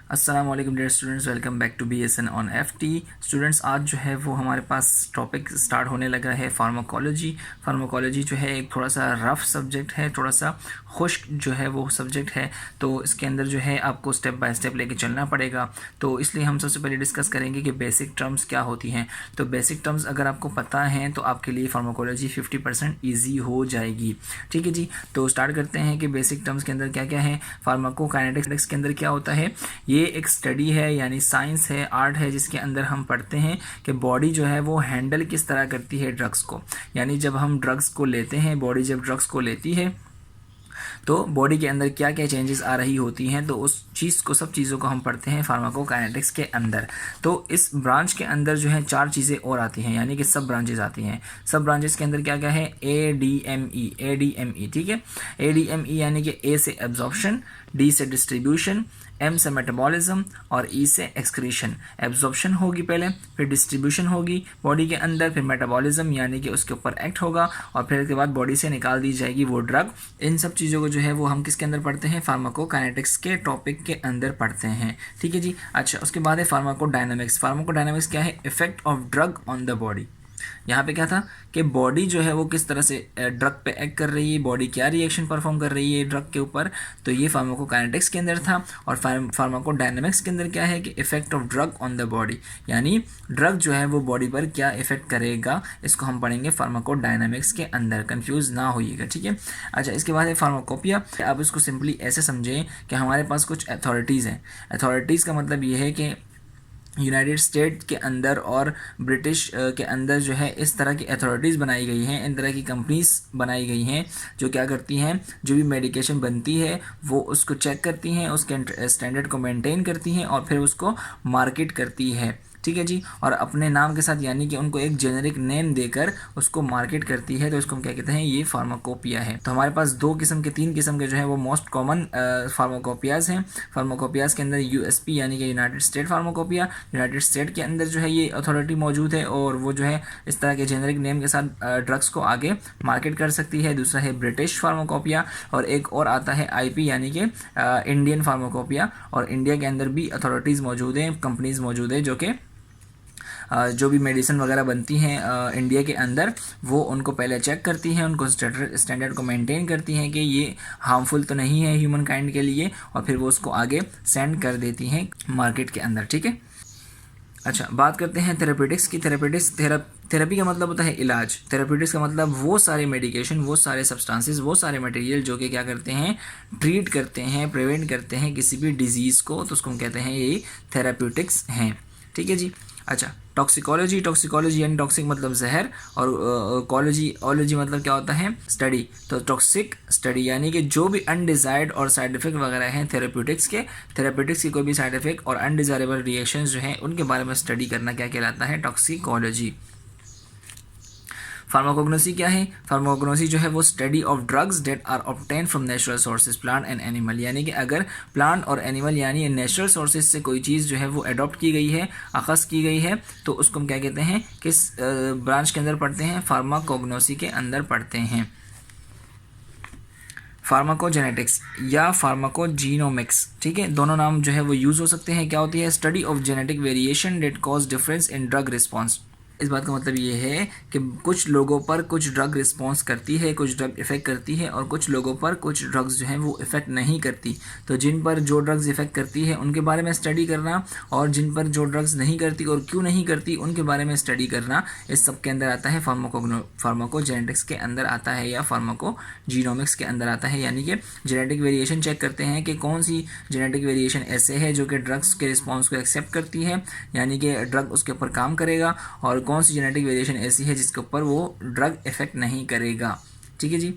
अस्सलाम वालेकुम dear students, welcome back to BSN on FT। Students, आज जो है वो हमारे पास टॉपिक स्टार्ट होने लगा है फार्माकोलॉजी। फार्माकोलॉजी जो है एक थोड़ा सा रफ सब्जेक्ट है, थोड़ा सा खुश्क जो है वो सब्जेक्ट है, तो इसके अंदर जो है आपको स्टेप बाय स्टेप लेके चलना पड़ेगा। तो इसलिए हम सबसे पहले डिस्कस करेंगे कि बेसिक टर्म्स क्या होती हैं। तो बेसिक टर्म्स अगर आपको पता हैं तो आपके लिए फार्माकोलॉजी 50% ईजी हो जाएगी। ठीक है जी, तो स्टार्ट करते हैं कि बेसिक टर्म्स के अंदर क्या क्या है। फार्माकोकाइनेटिक्स के अंदर क्या होता है, ये एक स्टडी है, यानी साइंस है, आर्ट है, जिसके अंदर हम पढ़ते हैं कि बॉडी जो है वो हैंडल किस तरह करती है ड्रग्स को। यानी जब हम ड्रग्स को लेते हैं, बॉडी जब ड्रग्स को लेती है तो बॉडी के अंदर क्या क्या चेंजेस आ रही होती हैं, तो उस चीज़ को, सब चीज़ों को हम पढ़ते हैं फार्माकोकाइनेटिक्स के अंदर। तो इस ब्रांच के अंदर जो है 4 चीज़ें और आती हैं, यानी कि सब ब्रांचेस आती हैं। सब ब्रांचेस के अंदर क्या क्या है, ADME। ठीक है, ADME यानी कि A से एब्जॉर्प्शन, D से डिस्ट्रीब्यूशन, M से मेटाबॉलिज्म और E से एक्सक्रीशन। एब्जॉर्प्शन होगी पहले, फिर डिस्ट्रीब्यूशन होगी बॉडी के अंदर, फिर मेटाबॉलिज्म यानी कि उसके ऊपर एक्ट होगा, और फिर उसके बाद बॉडी से निकाल दी जाएगी वो ड्रग। इन सब चीज़ों को जो है वो हम किसके अंदर पढ़ते हैं, फार्माकोकाइनेटिक्स के टॉपिक के अंदर पढ़ते हैं। ठीक है जी। अच्छा, उसके बाद है फार्माकोडायनामिक्स। फार्माकोडायनामिक्स क्या है, effect of drug on the body. यहाँ पे क्या था कि बॉडी जो है वो किस तरह से ड्रग पे एक्ट कर रही है, बॉडी क्या रिएक्शन परफॉर्म कर रही है ड्रग के ऊपर, तो ये फार्माकोकाइनेटिक्स के अंदर था। और फार्माकोडायनामिक्स के अंदर क्या है कि effect of drug on the body, यानी ड्रग जो है वो बॉडी पर क्या इफेक्ट करेगा, इसको हम पढ़ेंगे फार्माकोडायनामिक्स के अंदर। कंफ्यूज ना होइएगा, ठीक है। अच्छा, इसके बाद है फार्माकोपिया। आप इसको सिंपली ऐसे समझें कि हमारे पास कुछ अथॉरिटीज़ हैं। अथॉरिटीज़ का मतलब ये है कि यूनाइटेड स्टेट के अंदर और ब्रिटिश के अंदर जो है इस तरह की अथॉरिटीज़ बनाई गई हैं, इन तरह की कंपनीज बनाई गई हैं जो क्या करती हैं, जो भी मेडिकेशन बनती है वो उसको चेक करती हैं, उसके स्टैंडर्ड को मेंटेन करती हैं और फिर उसको मार्केट करती है। ठीक है जी, और अपने नाम के साथ, यानी कि उनको एक जेनेरिक नेम देकर उसको मार्केट करती है, तो इसको हम क्या कहते हैं, ये फार्माकोपिया है। तो हमारे पास 3 किस्म के जो है वो मोस्ट कॉमन फार्माकोपियाज हैं। फार्माकोपियाज के अंदर USP यानी कि United state pharmacopoeia, United state के अंदर जो है ये अथॉरिटी मौजूद है और वो जो है इस तरह के जेनेरिक नेम के साथ ड्रग्स को आगे मार्केट कर सकती है। दूसरा है ब्रिटिश फार्माकोपिया, और एक और आता है IP यानी कि इंडियन फार्माकोपिया। और इंडिया के अंदर भी अथॉरिटीज़ मौजूद हैं, कंपनीज मौजूद है जो कि जो भी मेडिसिन वगैरह बनती हैं इंडिया के अंदर, वो उनको पहले चेक करती हैं, उनको स्टैंडर्ड को मेंटेन करती हैं कि ये हार्मफुल तो नहीं है ह्यूमन काइंड के लिए, और फिर वो उसको आगे सेंड कर देती हैं मार्केट के अंदर। ठीक है। अच्छा, बात करते हैं थेरेपेटिक्स की। थेरेपी का मतलब होता है इलाज। थेरेपेटिक्स का मतलब वो सारे मेडिकेशन, वो सारे सब्सटेंसेस, वो सारे मटेरियल जो कि क्या करते हैं, ट्रीट करते हैं, प्रिवेंट करते हैं किसी भी डिजीज़ को, तो उसको हम कहते हैं ये थेरेपेटिक्स हैं। ठीक है जी। अच्छा, टॉक्सिकोलॉजी यानी टॉक्सिक मतलब जहर, और ओलॉजी मतलब क्या होता है, स्टडी। तो टॉक्सिक स्टडी यानी कि जो भी अनडिजायर्ड और साइड इफेक्ट वगैरह हैं थेरेप्यूटिक्स की कोई भी साइड इफेक्ट और अनडिजायरेबल रिएक्शंस जो हैं उनके बारे में स्टडी करना क्या कहलाता है, टॉक्सिकोलॉजी। फार्माकोग्नोसी क्या है, फार्माकोग्नोसी जो है वो study of drugs that are obtain from natural sources, plant and animal. यानी कि अगर प्लांट और एनिमल यानी नेचुरल सोर्सेज से कोई चीज़ जो है वो अडॉप्ट की गई है, अखज़ की गई है, तो उसको हम क्या कहते हैं, किस ब्रांच के अंदर पढ़ते हैं, फार्माकोग्नोसी के अंदर पढ़ते हैं। फार्माकोजेनेटिक्स या फार्माकोजीनोमिक्स, ठीक है, दोनों नाम जो है वो यूज़ हो सकते हैं। क्या होती है, study of genetic variation that cause difference in drug response. इस बात का मतलब ये है कि कुछ लोगों पर कुछ ड्रग रिस्पॉन्स करती है, कुछ ड्रग इफ़ेक्ट करती है, और कुछ लोगों पर कुछ ड्रग्स जो हैं वो इफ़ेक्ट नहीं करती। तो जिन पर जो ड्रग्स इफ़ेक्ट करती है उनके बारे में स्टडी करना, और जिन पर जो ड्रग्स नहीं करती और क्यों नहीं करती उनके बारे में स्टडी करना, इस सब के अंदर आता है फार्माकोजेनेटिक्स के अंदर आता है, या फार्माकोजीनोमिक्स के अंदर आता है। यानी कि जेनेटिक वेरिएशन चेक करते हैं कि कौन सी जेनेटिक वेरिएशन ऐसे है जो कि ड्रग्स के रिस्पॉन्स को एक्सेप्ट करती है, यानी कि ड्रग उसके ऊपर काम करेगा, और कौन सी जेनेटिक वेरिएशन ऐसी है जिसके ऊपर वो ड्रग इफेक्ट नहीं करेगा। ठीक है जी।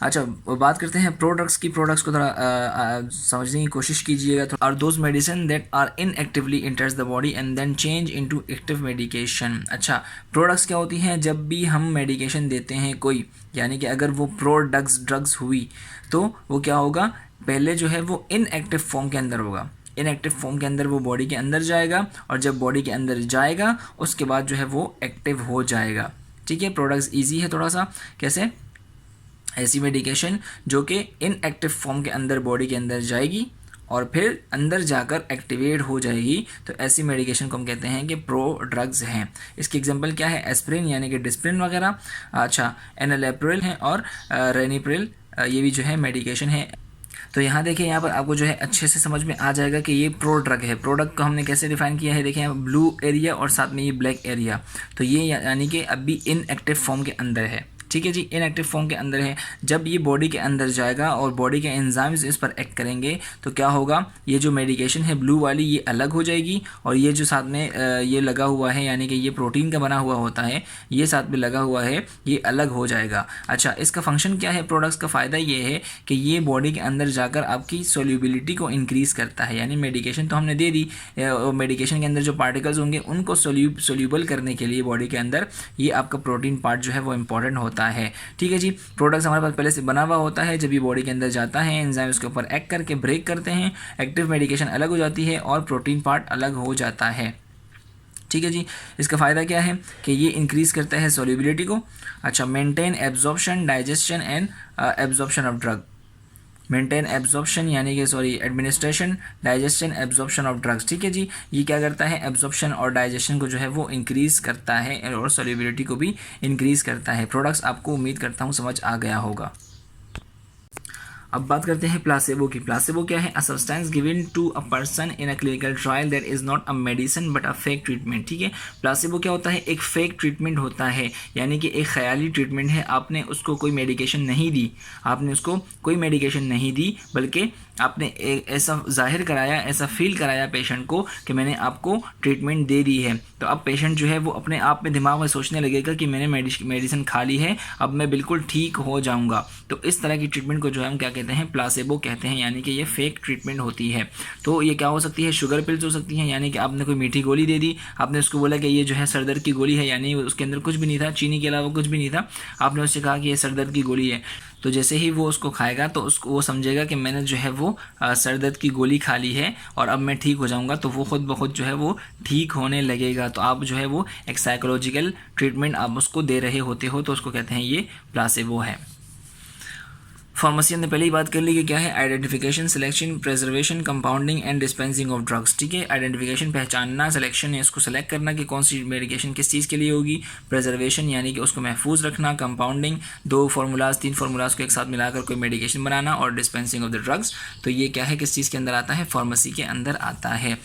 अच्छा, बात करते हैं प्रोडक्ट्स की। प्रोडक्ट्स को थोड़ा समझने की कोशिश कीजिएगा। तो are those medicine that are inactively enters the body and then change into active medication. अच्छा, प्रोडक्ट्स क्या होती हैं, जब भी हम मेडिकेशन देते हैं कोई, यानी कि अगर वो ड्रग्स हुई तो वो क्या होगा, पहले जो है वो इनएक्टिव फॉर्म के अंदर होगा। इनएक्टिव फॉर्म के अंदर वो बॉडी के अंदर जाएगा, और जब बॉडी के अंदर जाएगा उसके बाद जो है वो एक्टिव हो जाएगा। ठीक है, प्रोडक्ट्स इजी है थोड़ा सा। कैसे, ऐसी मेडिकेशन जो कि इनएक्टिव फॉर्म के अंदर बॉडी के अंदर जाएगी और फिर अंदर जाकर एक्टिवेट हो जाएगी, तो ऐसी मेडिकेशन को हम कहते हैं कि प्रो ड्रग्स हैं। इसकी एग्जांपल क्या है? एस्प्रिन यानी कि डिस्प्रिन वगैरह, अच्छा एनालेप्रिल है और रेनिप्रिल, ये भी जो है मेडिकेशन है। तो यहाँ देखिए, यहाँ पर आपको जो है अच्छे से समझ में आ जाएगा कि ये प्रो ड्रग है। प्रो ड्रग को हमने कैसे डिफाइन किया है, देखिए यहाँ ब्लू एरिया और साथ में ये ब्लैक एरिया, तो ये यानी कि अभी इनएक्टिव फॉर्म के अंदर है। ठीक है जी, इनएक्टिव फॉर्म के अंदर है। जब ये बॉडी के अंदर जाएगा और बॉडी के एंजाइम्स इस पर एक्ट करेंगे तो क्या होगा, ये जो मेडिकेशन है ब्लू वाली ये अलग हो जाएगी, और ये जो साथ में ये लगा हुआ है यानी कि ये प्रोटीन का बना हुआ होता है, ये साथ में लगा हुआ है, ये अलग हो जाएगा। अच्छा, इसका फंक्शन क्या है? प्रोडक्ट्स का फ़ायदा ये है कि ये बॉडी के अंदर जाकर आपकी सोल्यूबिलिटी को इंक्रीज़ करता है। यानी मेडिकेशन तो हमने दे दी, मेडिकेशन के अंदर जो पार्टिकल्स होंगे उनको सोल्यूबल करने के लिए बॉडी के अंदर ये आपका प्रोटीन पार्ट जो है वो इंपॉर्टेंट होता है। ठीक है जी, प्रोडक्ट्स हमारे पास पहले से बना हुआ होता है, जब ये बॉडी के अंदर जाता है एंजाइम उसके ऊपर एक्ट करके ब्रेक करते हैं, एक्टिव मेडिकेशन अलग हो जाती है और प्रोटीन पार्ट अलग हो जाता है। ठीक है जी, इसका फ़ायदा क्या है कि ये इंक्रीज़ करता है सोल्यूबिलिटी को। अच्छा, maintain absorption, digestion and absorption of drug. Maintain absorption यानी कि administration, digestion, absorption of drugs. ठीक है जी, ये क्या करता है? एब्जॉर्प्शन और डाइजेशन को जो है वो इंक्रीज़ करता है और सोल्यूबिलिटी को भी इंक्रीज़ करता है। प्रोडक्ट्स आपको उम्मीद करता हूँ समझ आ गया होगा। अब बात करते हैं प्लासेबो की। प्लासेबो क्या है? A substance given to a person in a clinical trial that is not a medicine but a fake treatment. ठीक है, प्लासेबो क्या होता है? एक फेक ट्रीटमेंट होता है, यानी कि एक ख्याली ट्रीटमेंट है। आपने उसको कोई मेडिकेशन नहीं दी, आपने उसको कोई मेडिकेशन नहीं दी, बल्कि आपने ऐसा जाहिर कराया, ऐसा फील कराया पेशेंट को कि मैंने आपको ट्रीटमेंट दे दी है। तो अब पेशेंट जो है वो अपने आप में दिमाग में सोचने लगेगा कि मैंने मेडिसिन खा ली है, अब मैं बिल्कुल ठीक हो जाऊंगा। तो इस तरह की ट्रीटमेंट को जो है हम क्या कहते हैं? प्लासेबो कहते हैं, यानी कि ये फेक ट्रीटमेंट होती है। तो ये क्या हो सकती है? शुगर पिल्स हो सकती हैं, यानी कि आपने कोई मीठी गोली दे दी, आपने उसको बोला कि ये जो है सरदर्द की गोली है, यानी उसके अंदर कुछ भी नहीं था, चीनी के अलावा कुछ भी नहीं था, आपने उससे कहा कि ये सरदर्द की गोली है। तो जैसे ही वो उसको खाएगा तो उसको वो समझेगा कि मैंने जो है वो सर दर्द की गोली खा ली है और अब मैं ठीक हो जाऊंगा, तो वो खुद ब खुद जो है वो ठीक होने लगेगा। तो आप जो है वो एक साइकोलॉजिकल ट्रीटमेंट आप उसको दे रहे होते हो, तो उसको कहते हैं ये प्लासेबो है। फार्मेसी हमने पहले ही बात कर ली कि क्या है? Identification, selection, preservation, compounding and dispensing of drugs. ठीक है, आइडेंटिफिकेशन पहचानना, सिलेक्शन है इसको सेलेक्ट करना कि कौन सी मेडिकेशन किस चीज़ के लिए होगी, प्रिजर्वेशन यानी कि उसको महफूज रखना, कंपाउंडिंग 2 फार्मूलाज 3 फार्मूलाज को एक साथ मिलाकर कोई मेडिकेशन बनाना, और डिस्पेंसिंग ऑफ द ड्रग्स, तो ये क्या है? किस चीज़ के अंदर आता है? फार्मेसी के अंदर आता है।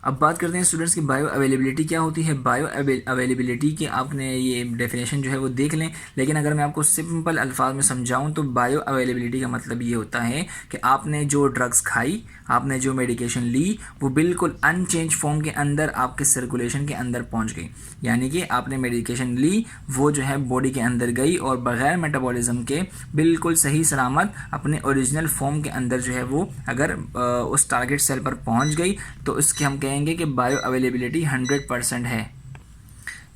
अब बात करते हैं स्टूडेंट्स की बायो अवेलेबिलिटी क्या होती है। बायो अवेलेबिलिटी की आपने ये डेफिनेशन जो है वो देख लें, लेकिन अगर मैं आपको सिंपल अल्फाज में समझाऊं तो बायो अवेलेबिलिटी का मतलब ये होता है कि आपने जो ड्रग्स खाई, आपने जो मेडिकेशन ली, वो बिल्कुल अनचेंज फॉर्म के अंदर आपके सर्कुलेशन के अंदर पहुंच गई। यानी कि आपने मेडिकेशन ली, वो जो है बॉडी के अंदर गई और बग़ैर मेटाबॉलिज्म के बिल्कुल सही सलामत अपने ओरिजिनल फॉर्म के अंदर जो है वो अगर उस टारगेट सेल पर पहुंच गई, तो इसके हम कहेंगे कि बायो अवेलेबिलिटी 100% है।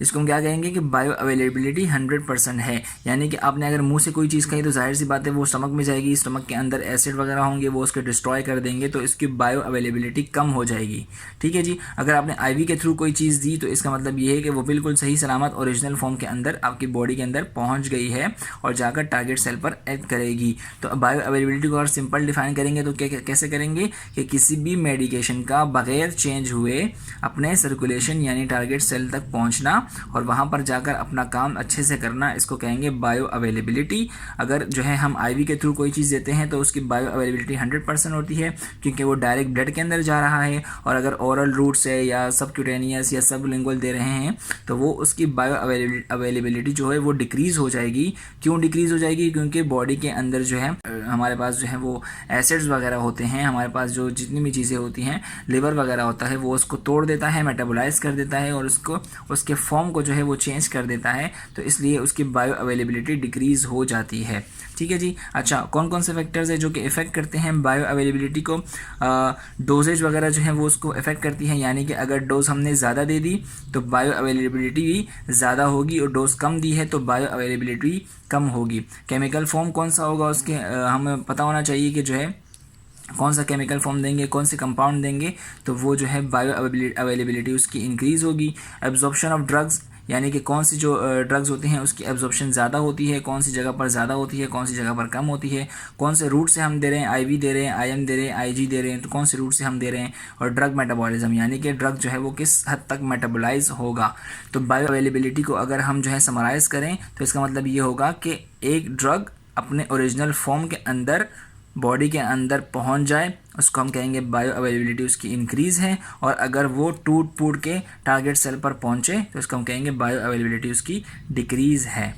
इसको हम क्या कहेंगे कि बायो अवेलेबिलिटी 100% है। यानी कि आपने अगर मुंह से कोई चीज़ खाई तो जाहिर सी बात है वो स्टमक में जाएगी, स्टमक के अंदर एसिड वगैरह होंगे, वो उसके डिस्ट्रॉय कर देंगे, तो इसकी बायो अवेलेबिलिटी कम हो जाएगी। ठीक है जी, अगर आपने आईवी के थ्रू कोई चीज़ दी तो इसका मतलब ये है कि वो बिल्कुल सही सलामत ओरिजिनल फॉर्म के अंदर आपकी बॉडी के अंदर पहुँच गई है और जाकर टारगेट सेल पर एक्ट करेगी। तो बायो अवेलेबिलिटी को अगर सिंपल डिफाइन करेंगे तो कैसे करेंगे कि किसी भी मेडिकेशन का बगैर चेंज हुए अपने सर्कुलेशन यानी टारगेट सेल तक पहुँचना और वहाँ पर जाकर अपना काम अच्छे से करना, इसको कहेंगे बायो अवेलेबिलिटी। अगर जो है हम आईवी के थ्रू कोई चीज़ देते हैं तो उसकी बायो अवेलेबिलिटी 100% होती है, क्योंकि वो डायरेक्ट ब्लड के अंदर जा रहा है। और अगर ओरल रूट से या सबक्यूटेनियस या सबलिंगुअल दे रहे हैं तो वो उसकी बायो अवेलेबिलिटी जो है वो डिक्रीज़ हो जाएगी। क्यों डिक्रीज़ हो जाएगी? क्योंकि बॉडी के अंदर जो है हमारे पास जो है वो एसिड्स वगैरह होते हैं, हमारे पास जो जितनी भी चीज़ें होती हैं, लिवर वगैरह होता है, वो उसको तोड़ देता है, मेटाबोलाइज कर देता है और उसको उसके फॉर्म को जो है वो चेंज कर देता है, तो इसलिए उसकी बायो अवेलेबिलिटी डिक्रीज़ हो जाती है। ठीक है जी। अच्छा, कौन कौन से फैक्टर्स है जो कि इफ़ेक्ट करते हैं बायो अवेलेबिलिटी को? डोजेज वगैरह जो है वो उसको इफ़ेक्ट करती है, यानी कि अगर डोज हमने ज़्यादा दे दी तो बायो अवेलेबिलिटी भी ज़्यादा होगी, और डोज कम दी है तो बायो अवेलेबिलिटी कम होगी। केमिकल फॉर्म कौन सा होगा उसके हमें पता होना चाहिए कि जो है कौन सा केमिकल फॉर्म देंगे, कौन से कंपाउंड देंगे, तो वो जो है बायो अवेलेबिलिटी उसकी इंक्रीज़ होगी। एब्जॉर्प्शन ऑफ ड्रग्स यानी कि कौन सी जो ड्रग्स होती हैं उसकी एब्जॉर्प्शन ज़्यादा होती है, कौन सी जगह पर ज़्यादा होती है, कौन सी जगह पर कम होती है, कौन से रूट से हम दे रहे हैं, आईवी दे रहे हैं, आईएम दे रहे हैं, आईजी दे रहे हैं, तो कौन से रूट से हम दे रहे हैं, और ड्रग मेटाबॉलिज्म यानी कि ड्रग जो है वो किस हद तक मेटाबोलाइज होगा। तो बायो अवेलेबिलिटी को अगर हम जो है समराइज़ करें तो इसका मतलब ये होगा कि एक ड्रग अपने ओरिजिनल फॉर्म के अंदर बॉडी के अंदर पहुंच जाए, उसको हम कहेंगे बायो अवेलेबिलिटी उसकी इंक्रीज़ है, और अगर वो टूट फूट के टारगेट सेल पर पहुंचे तो उसको हम कहेंगे बायो अवेलेबिलिटी उसकी डिक्रीज़ है।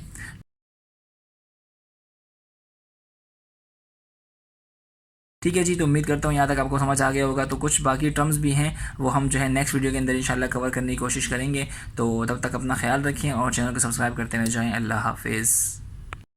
ठीक है जी, तो उम्मीद करता हूँ यहाँ तक आपको समझ आ गया होगा। तो कुछ बाकी टर्म्स भी हैं वो हम जो है नेक्स्ट वीडियो के अंदर इंशाल्लाह कवर करने की कोशिश करेंगे। तो तब तक अपना ख्याल रखें और चैनल को सब्सक्राइब करते हुए जाएँ। अल्लाह हाफिज़।